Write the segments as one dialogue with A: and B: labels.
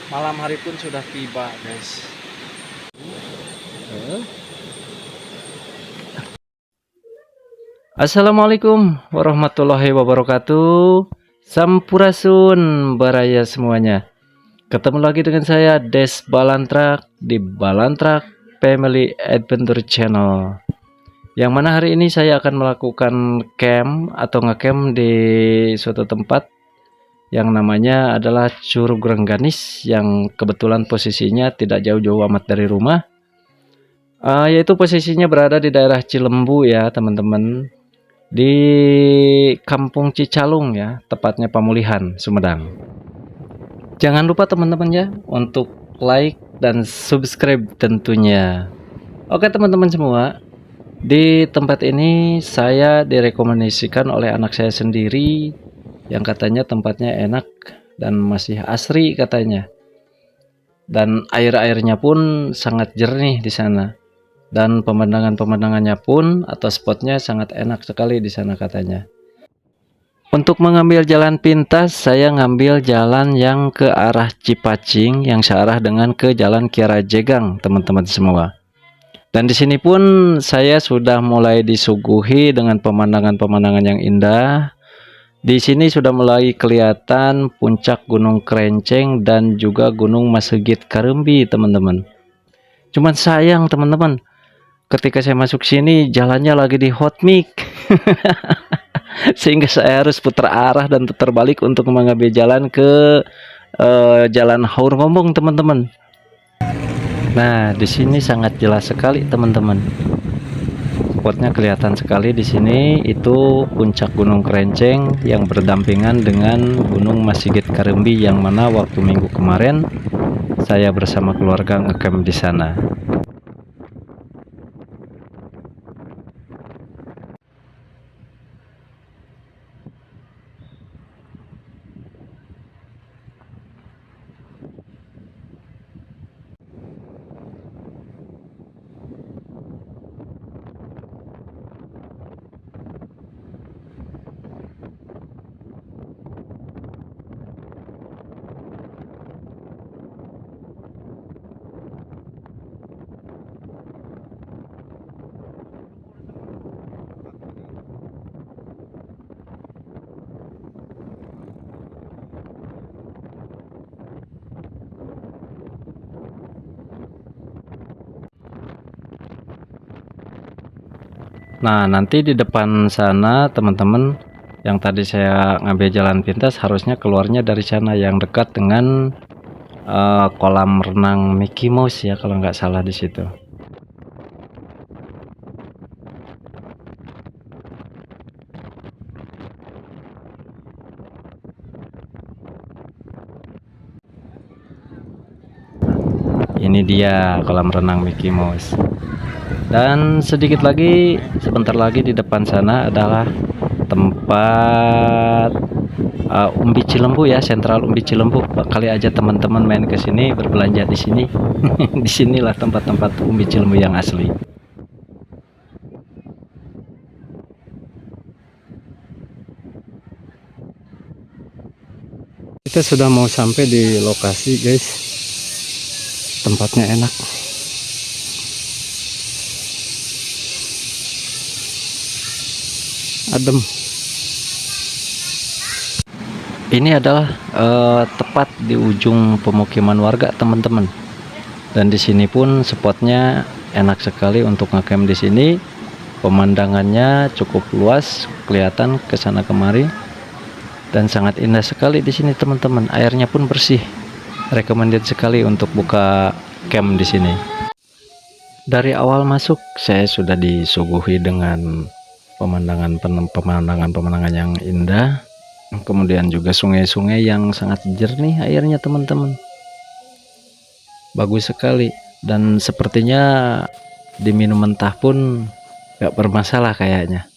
A: Malam hari pun sudah tiba, guys. Assalamualaikum warahmatullahi wabarakatuh. Sampurasun baraya semuanya. Ketemu lagi dengan saya Des Balantrak di Balantrak Family Adventure Channel. Yang mana hari ini saya akan melakukan camp atau ngecamp di suatu tempat yang namanya adalah Curug Rengganis, yang kebetulan posisinya tidak jauh-jauh amat dari rumah. Yaitu posisinya berada di daerah Cilembu ya teman-teman, di Kampung Cicalung ya, tepatnya Pamulihan, Sumedang. Jangan lupa teman-teman ya untuk like dan subscribe tentunya. Oke teman-teman semua, di tempat ini saya direkomendasikan oleh anak saya sendiri yang katanya tempatnya enak dan masih asri katanya. Dan air-airnya pun sangat jernih di sana. Dan pemandangan-pemandangannya pun atau spotnya sangat enak sekali di sana katanya. Untuk mengambil jalan pintas, saya ngambil jalan yang ke arah Cipacing yang searah dengan ke Jalan Kiara Jegang, teman-teman semua. Dan di sini pun saya sudah mulai disuguhi dengan pemandangan-pemandangan yang indah. Di sini sudah mulai kelihatan puncak Gunung Kerenceng dan juga Gunung Masegit Karembi, teman-teman. Cuman sayang, teman-teman, ketika saya masuk sini jalannya lagi di hot mix. Sehingga saya harus putar arah dan putar balik untuk mengambil jalan ke Jalan Haur Ngombong, teman-teman. Nah, di sini sangat jelas sekali, teman-teman. Spotnya kelihatan sekali di sini, itu puncak Gunung Kerenceng yang berdampingan dengan Gunung Masigit Karembi, yang mana waktu minggu kemarin saya bersama keluarga ngecamp di sana. Nah, nanti di depan sana teman-teman, yang tadi saya ngambil jalan pintas harusnya keluarnya dari sana yang dekat dengan kolam renang Mickey Mouse ya, kalau nggak salah di situ. Ini dia kolam renang Mickey Mouse. Dan sedikit lagi, sebentar lagi di depan sana adalah tempat Umbi Cilembu ya, sentral Umbi Cilembu. Kali aja teman-teman main ke sini berbelanja di sini. Disinilah tempat-tempat Umbi Cilembu yang asli. Kita sudah mau sampai di lokasi, guys. Tempatnya enak. Adem. Ini adalah tepat di ujung pemukiman warga, teman-teman. Dan di sini pun spotnya enak sekali untuk ngecamp di sini. Pemandangannya cukup luas, kelihatan ke sana kemari. Dan sangat indah sekali di sini, teman-teman. Airnya pun bersih. Recommended sekali untuk buka camp di sini. Dari awal masuk saya sudah disuguhi dengan pemandangan yang indah. Kemudian juga sungai-sungai yang sangat jernih airnya, teman-teman. Bagus sekali, dan sepertinya diminum mentah pun gak bermasalah kayaknya.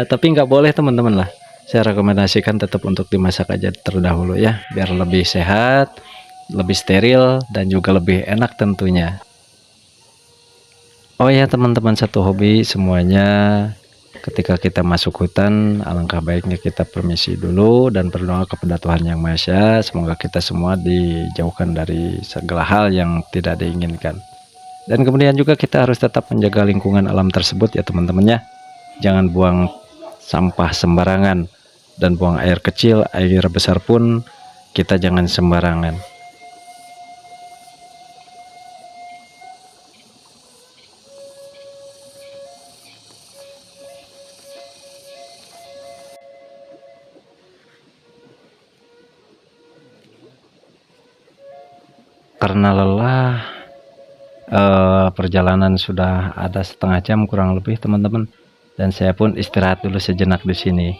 A: Tapi nggak boleh, teman-teman lah. Saya rekomendasikan tetap untuk dimasak aja terdahulu ya, biar lebih sehat, lebih steril, dan juga lebih enak tentunya. Oh ya teman-teman, satu hobi semuanya, Ketika kita masuk hutan, alangkah baiknya kita permisi dulu dan berdoa kepada Tuhan Yang Maha Esa. Semoga kita semua dijauhkan dari segala hal yang tidak diinginkan. Dan kemudian juga kita harus tetap menjaga lingkungan alam tersebut ya teman-teman ya. Jangan buang sampah sembarangan dan buang air kecil, air besar pun kita jangan sembarangan. Karena lelah, perjalanan sudah ada setengah jam kurang lebih teman-teman, dan saya pun istirahat dulu sejenak di sini.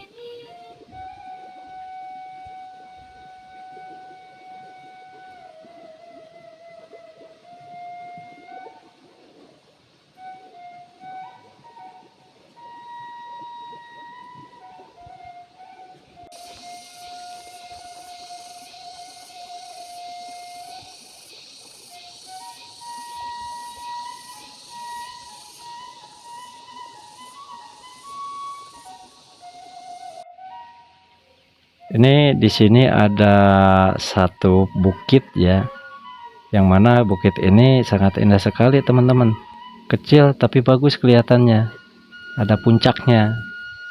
A: Ini di sini ada satu bukit ya, yang mana bukit ini sangat indah sekali teman-teman. Kecil tapi bagus kelihatannya, ada puncaknya.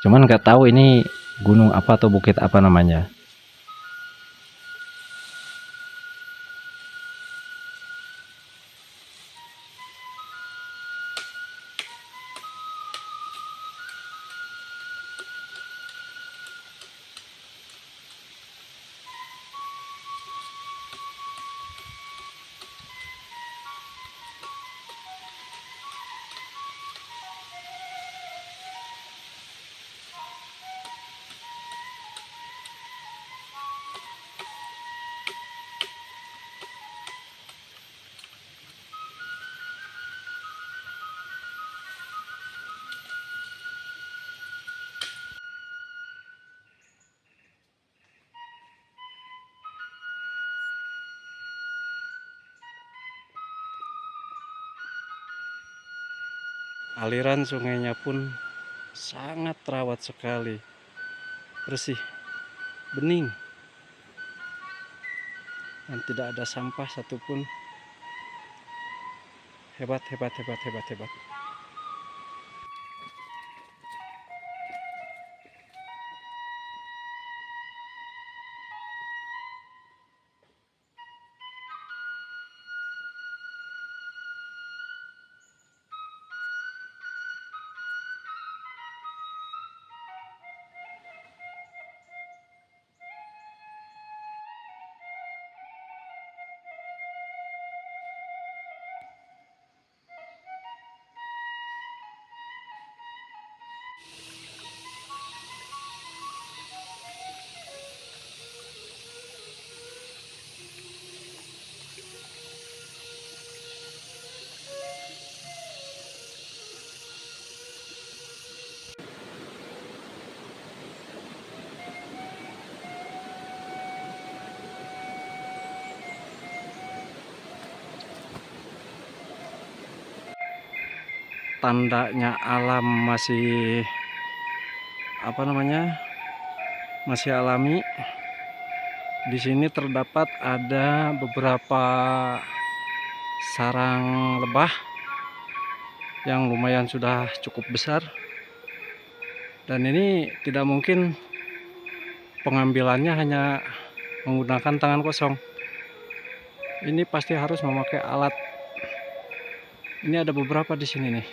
A: Cuman nggak tahu ini gunung apa atau bukit apa namanya. Aliran sungainya pun sangat terawat sekali, bersih, bening, dan tidak ada sampah satupun. Hebat, hebat, hebat, hebat, hebat. Tandanya alam masih masih alami. Di sini terdapat ada beberapa sarang lebah yang lumayan sudah cukup besar, dan ini tidak mungkin pengambilannya hanya menggunakan tangan kosong. Ini pasti harus memakai alat. Ini ada beberapa di sini nih,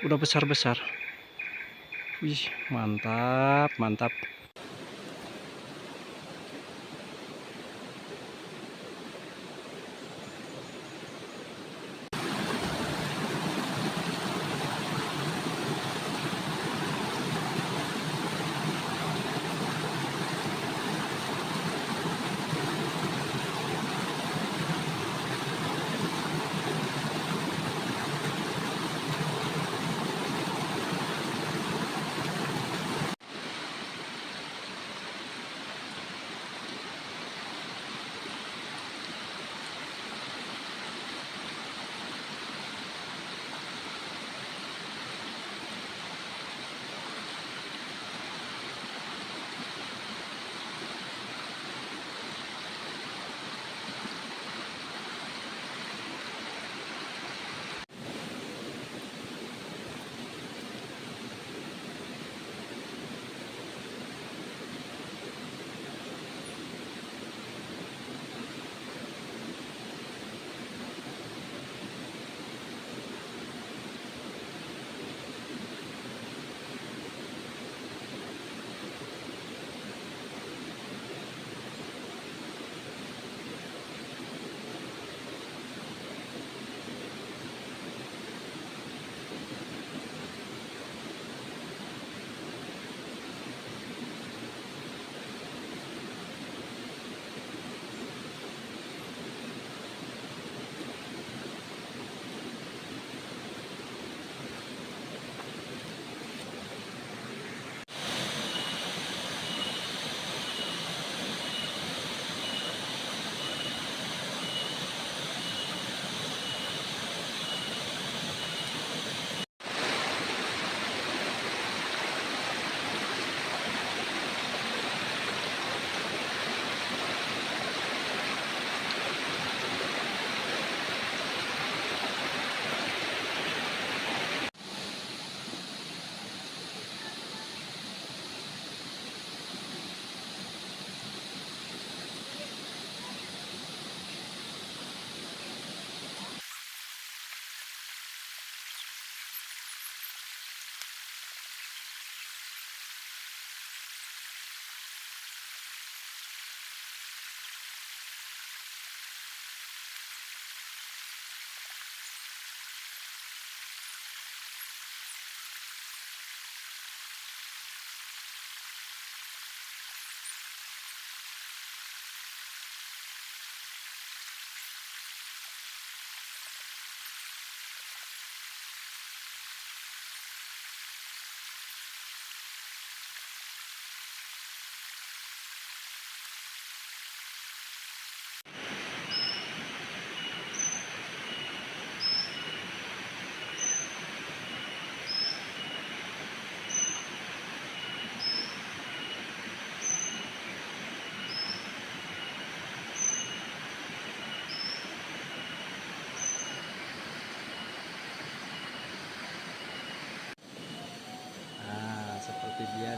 A: udah besar-besar. Wih, mantap, mantap.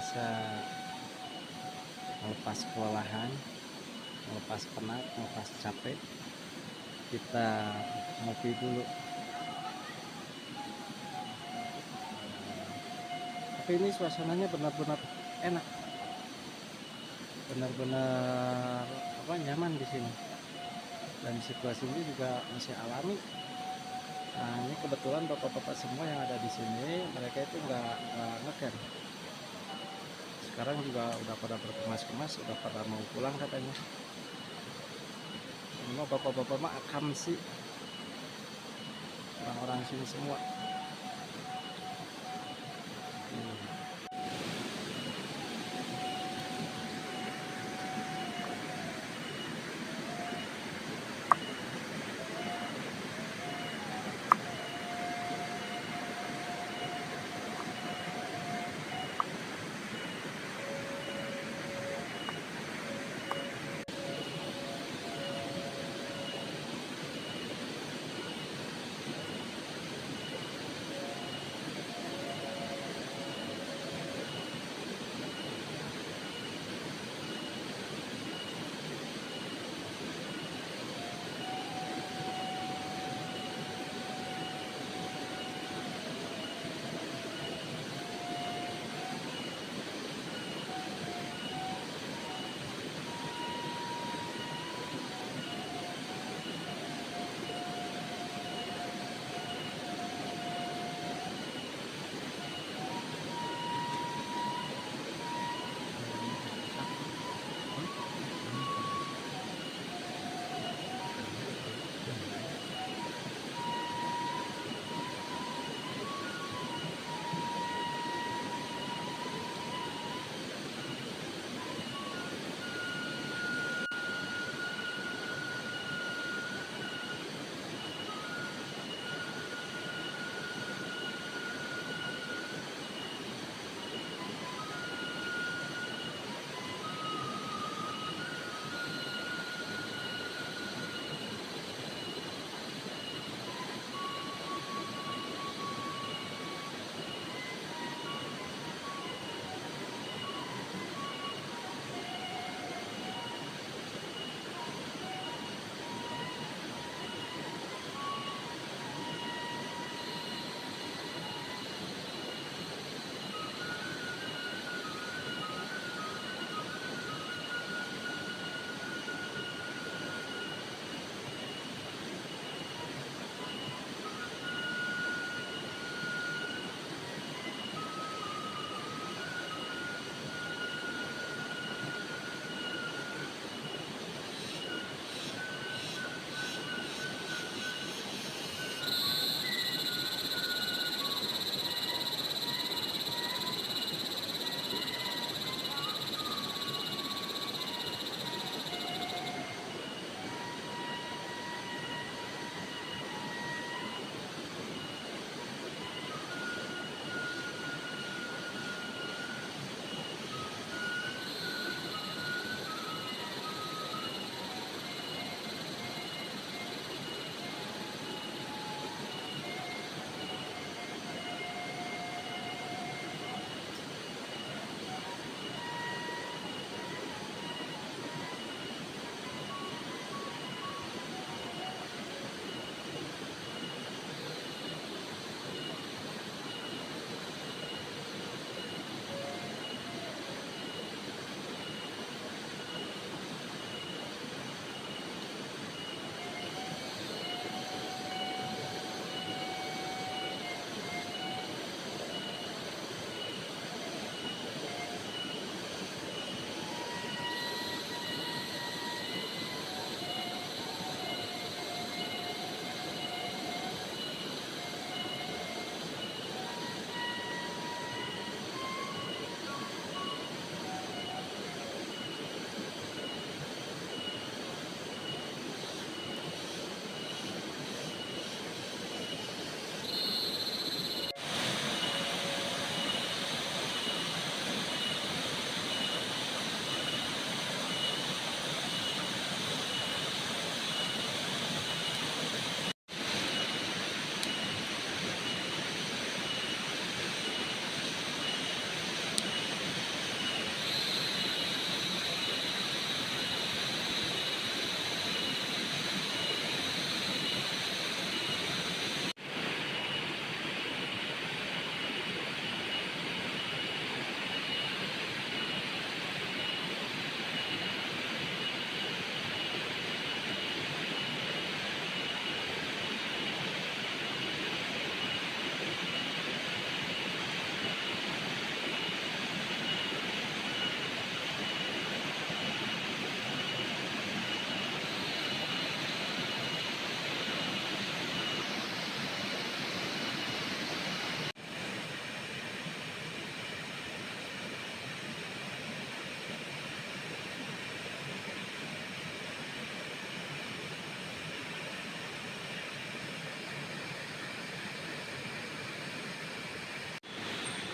A: biasa melepas kelelahan, melepas penat, melepas capek, kita ngopi dulu. Tapi ini suasananya benar-benar enak, benar-benar nyaman di sini, dan situasi ini juga masih alami. Nah, ini kebetulan bapak-bapak semua yang ada di sini, mereka itu nggak ngecamp. Sekarang juga udah pada berkemas-kemas, udah pada mau pulang katanya. Semua bapak-bapak mah akam sih, orang-orang sini semua.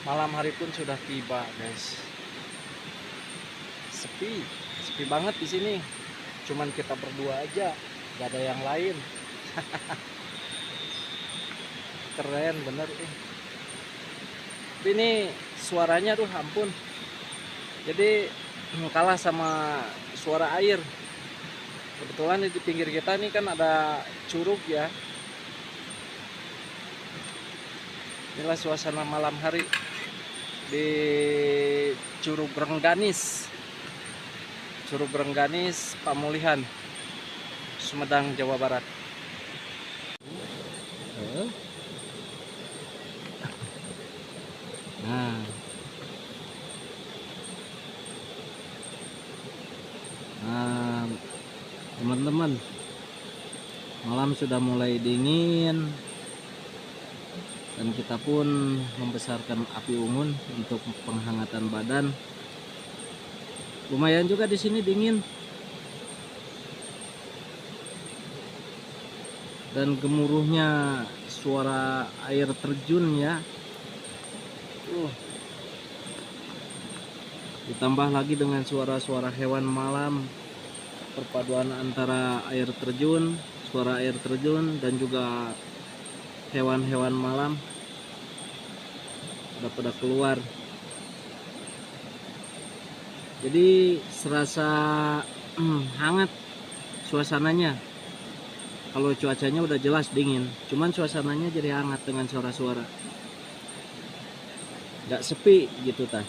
A: Malam hari pun sudah tiba, guys. Sepi, sepi banget di sini. Cuman kita berdua aja, gak ada yang lain. Keren bener. Tapi ini suaranya tuh ampun. Jadi kalah sama suara air. Kebetulan di pinggir kita nih kan ada curug ya. Inilah suasana malam hari di Curug Rengganis. Curug Rengganis, Pamulihan, Sumedang, Jawa Barat. Nah, teman-teman, malam sudah mulai dingin dan kita pun membesarkan api unggun untuk penghangatan badan. Lumayan juga di sini dingin. Dan gemuruhnya suara air terjun ya. Ditambah lagi dengan suara-suara hewan malam, perpaduan antara air terjun, suara air terjun dan juga hewan-hewan malam udah pada keluar. Jadi serasa hangat suasananya. Kalau cuacanya udah jelas dingin, cuman suasananya jadi hangat dengan suara-suara. Gak sepi gitu tah.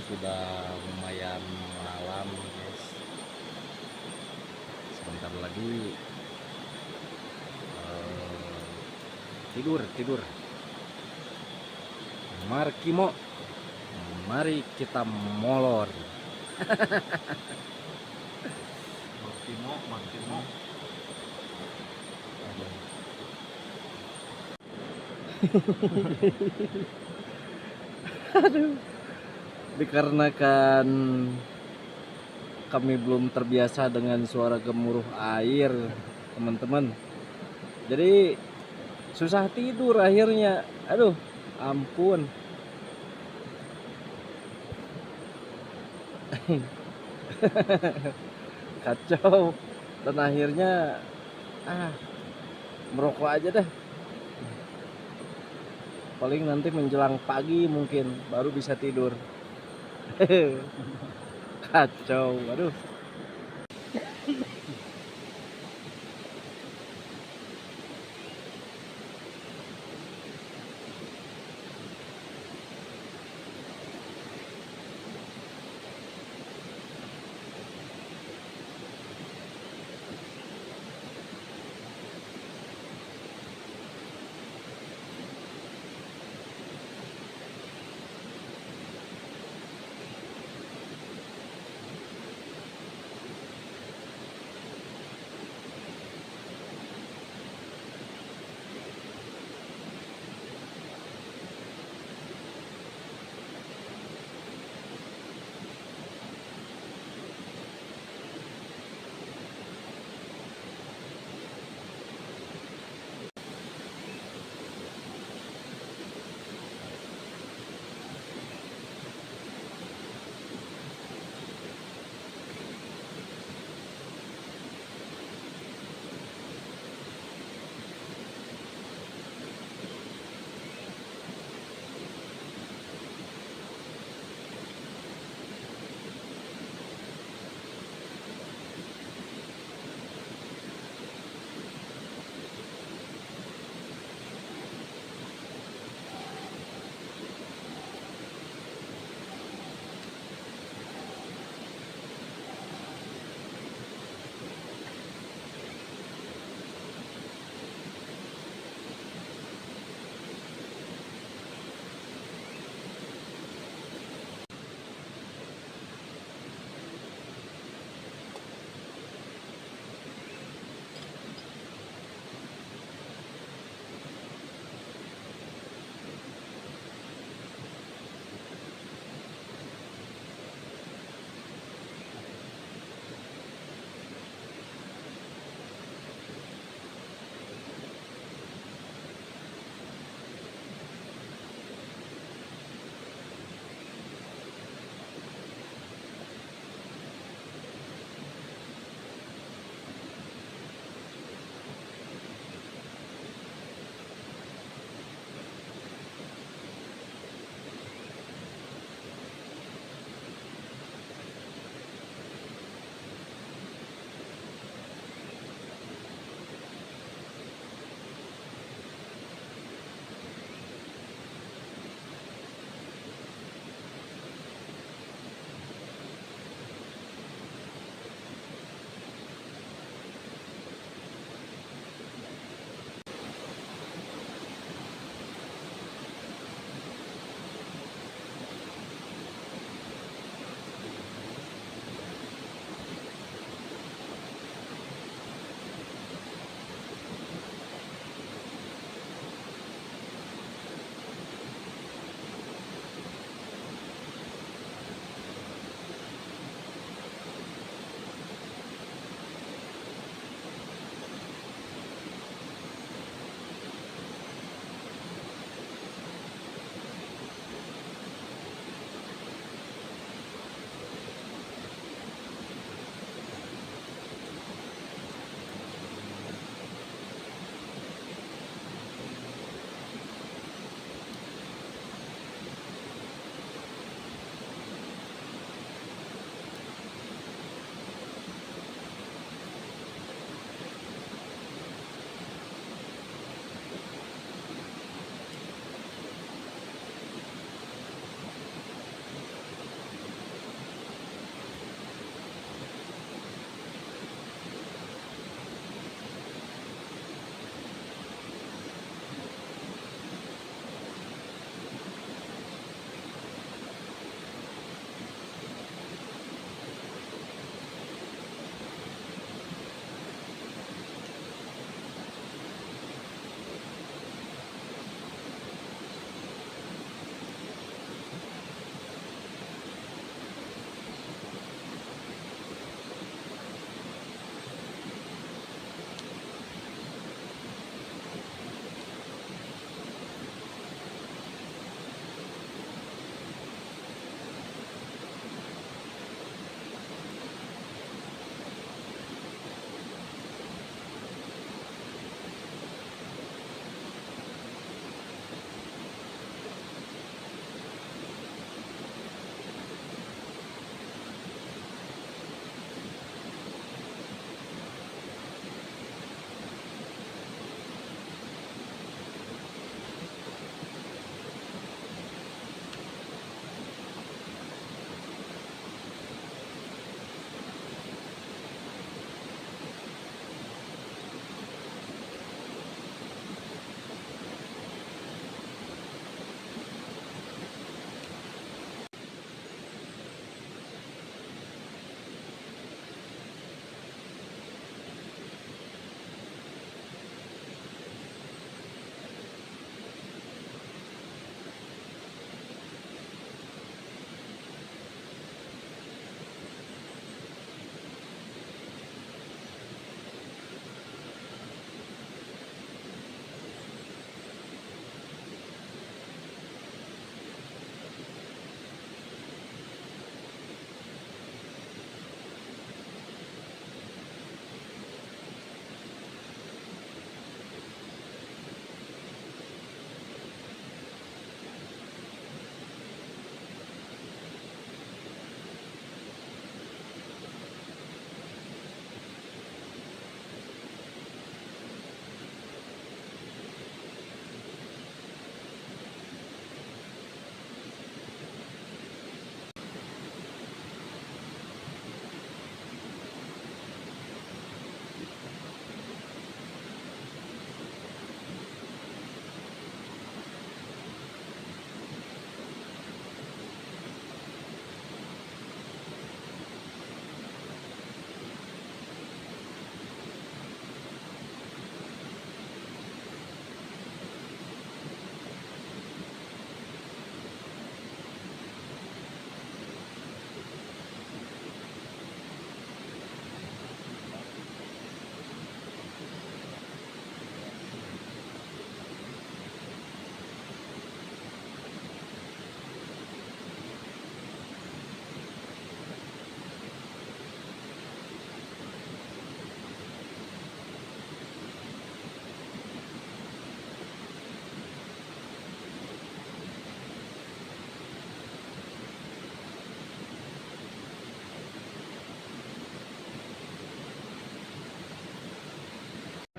A: sudah lumayan malam guys. Sebentar lagi tidur. Markimo, mari kita molor. Markimo. Aduh, dikarenakan kami belum terbiasa dengan suara gemuruh air, teman-teman. Jadi susah tidur akhirnya. Aduh, ampun. Kacau. Dan akhirnya merokok aja dah. Paling nanti menjelang pagi mungkin baru bisa tidur. Kacau. Aduh.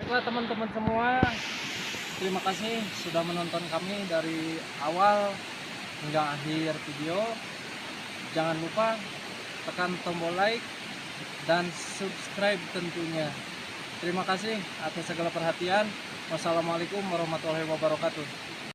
A: Baiklah teman-teman semua, terima kasih sudah menonton kami dari awal hingga akhir video. Jangan lupa tekan tombol like dan subscribe tentunya. Terima kasih atas segala perhatian. Wassalamualaikum warahmatullahi wabarakatuh.